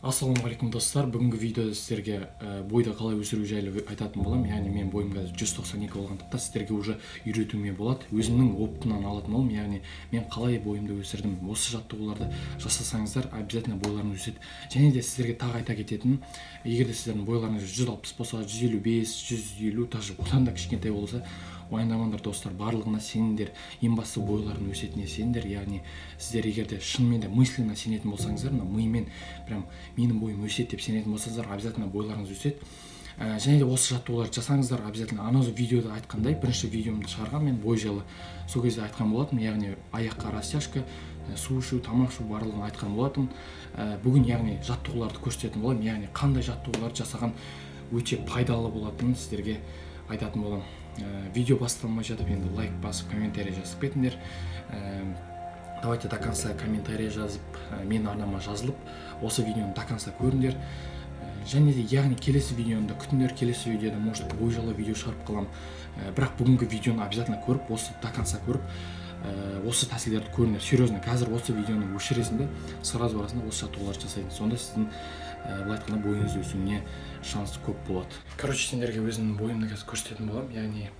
Ассалаумағалейкум достар, бүгінгі видеода сіздерге бойды қалай өсіру жайлы айтатын боламын. Яғни мен бойым қазір 192 болғандықтан сіздерге уже үйретуіме болады. Өзімнің опытымнан алатын боламын. Яғни мен қалай бойымды өсірдім. Осы жаттығуларды жасасаңыздар, обязательно бойларыңыз өседі. Және де сіздерге тағы айта кететінім, егер де сіздердің бойларыңыз 160 болса, 155, 150, даже одан да кішкентай болса, уайымдамаңдар достар, барлығына сеніңдер. Ең басты бойлардың өсетініне сеніңдер. Яғни сіздер егер де шынымен де мысленно сенетін болсаңыздар, мимен прям менің бойым өседі деп сенетін болсаңыздар, обязательно бойларыңыз өседі. Және де осы жаттығуларды жасаңыздар, обязательно анау видеода айтқандай, бірінші видеомды шығарған мен бой жайлы сол кезде айтқан болатынмын. Яғни аяққа растяжка, су ішу, тамақ ішу барлығын айтқан болатынмын. Бүгін яғни жаттығуларды көрсететін боламын. Яғни қандай жаттығуларды жасаған өте пайдалы болатынын сіздерге айтатын боламын. Видео басталмай жатып енді лайк басып, комментарий жазып кетіңдер. Давайте до конца комментарий жазып, мен арнама жазылып, осы видеоны до конца көріңдер. Және де яғни келесі видеоны күтіңдер. Келесі видеода может бой жайлы видео шығарып қалам. Бірақ бүгінгі видеоны обязательно көріп, осы до конца көріп, осы тәсілдерді көріңдер. Серьезно, қазір осы видеоны өшіресің де, сразу барасың осы жаттығуларды жасайсың. Сонда сіздің былай айтқанда бойыңыз өсуіне шансы көп болады. Короче, сендерге өзімнің бойымды қазір көрсететін боламын. Яғни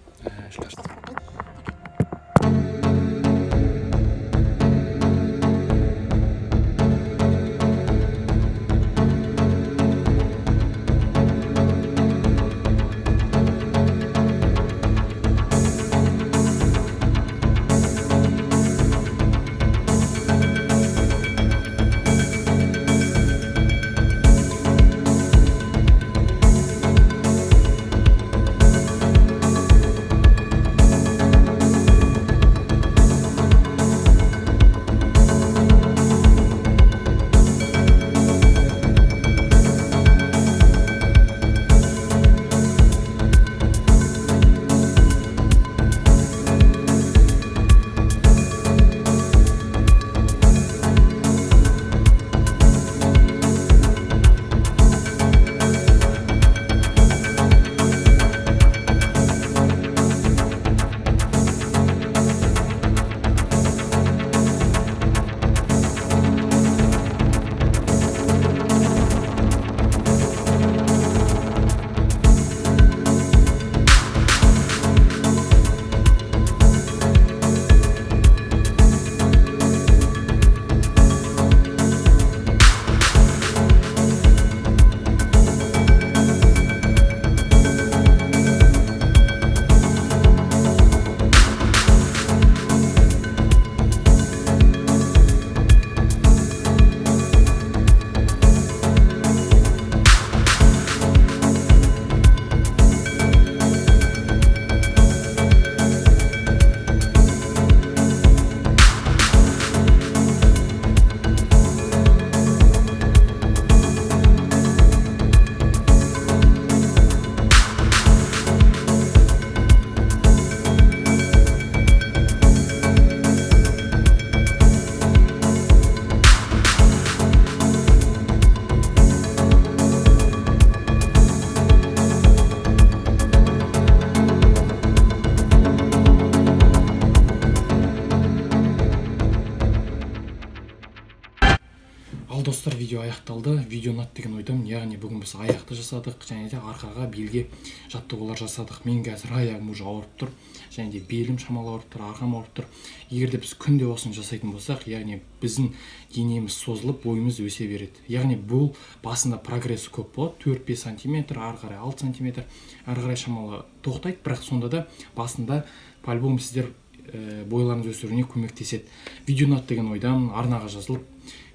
достар, видео аяқталды. Видео ұнады деген ойдамын. Яғни бүгін біз аяқты жасадық, және де арқаға, белге жаттығулар жасадық. Мен қазір аяғым уже ауырып тұр, және де белім шамалы ауырып тұр, арқам ауырып тұр. Егер де біз күнде осыны жасайтын болсақ, яғни біздің денеміз созылып, бойымыз өсе береді. Яғни бұл басында прогресс көп болады, 4-5 сантиметр, ары қарай 6 сантиметр, ары қарай шамалы тоқтайды, бірақ сонда да басында по-любому сіздер бойларыңыз өсіруіне көмектеседі. Видео ұнады деген ойдамын. Арнаға жазылып,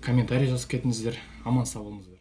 комментарий жазып кетіңіздер. Аман сау болыңыздар.